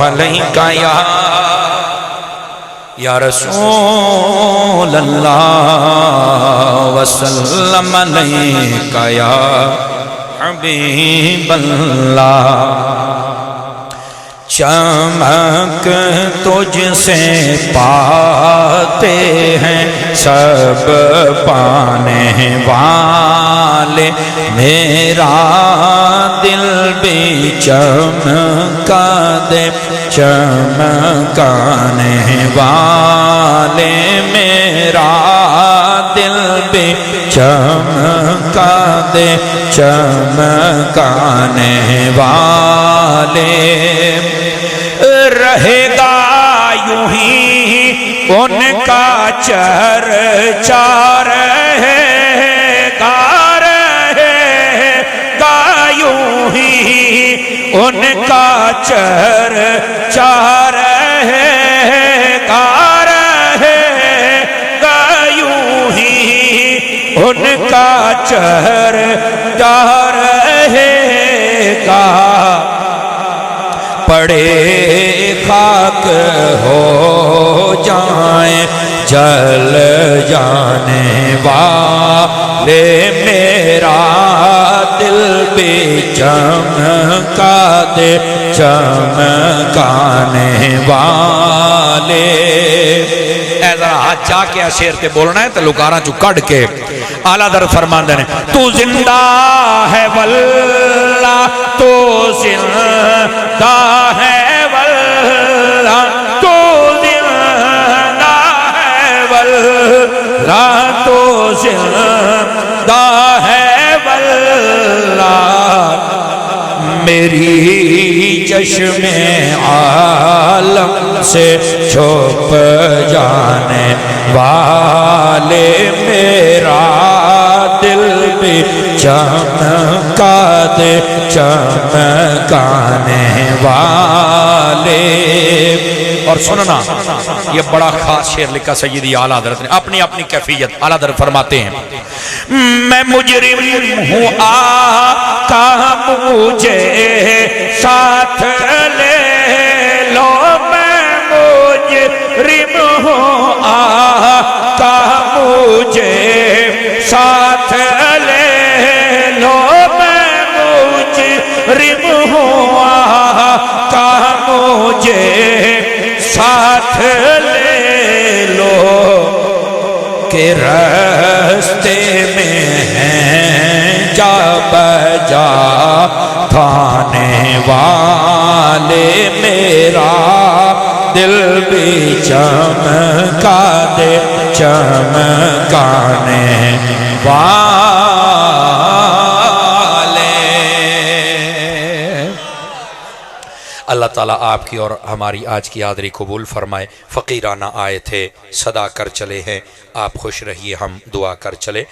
علیکہ یا رسول اللہ وسلم علیکہ یا حبیب اللہ چمک تجھ سے پاتے ہیں سب پانے والے میرا دل بھی چمکا دے چمکانے والے میرا دل بھی چمکا دے چمکانے والے رہے گا یوں ہی ان کا چرچا رہے گا یوں ہی ان کا چرچا رہے گا یوں ہی ان کا چرچا رہے گا پڑے خاک ہو جائیں جل جانے والے میرا دل بھی چمکا دے چمکانے والے اے ذرا ہاتھ چاہ کے شیر تے بولنا ہے تو لکاراں چو کڑ کے اعلیٰ در فرماندے نے تو زندہ ہے واللہ تو زندہ ہے واللہ تو زندہ ہے واللہ تو زندہ ہے واللہ میری چشم عالم سے چھپ جانے والے میرا دل بھی چمکا دے چمکانے والے اور سننا یہ بڑا خاص شعر لکھا سیدی اعلیٰ حضرت نے اپنی اپنی کیفیت اعلیٰ حضرت فرماتے ہیں میں مجرم ہوں آقا مجھے ساتھ لے لو میں مجرم ہوں آقا مجھے ساتھ لے لو میں مجرم ہوں آقا مجھے ساتھ لے لو کہ راستے میں ہیں جا بجا تھانے والے میرا دل بھی چمکا دے چمکانے والے اللہ تعالیٰ آپ کی اور ہماری آج کی حاضری قبول فرمائے فقیرانہ آئے تھے صدا کر چلے ہیں آپ خوش رہیے ہم دعا کر چلے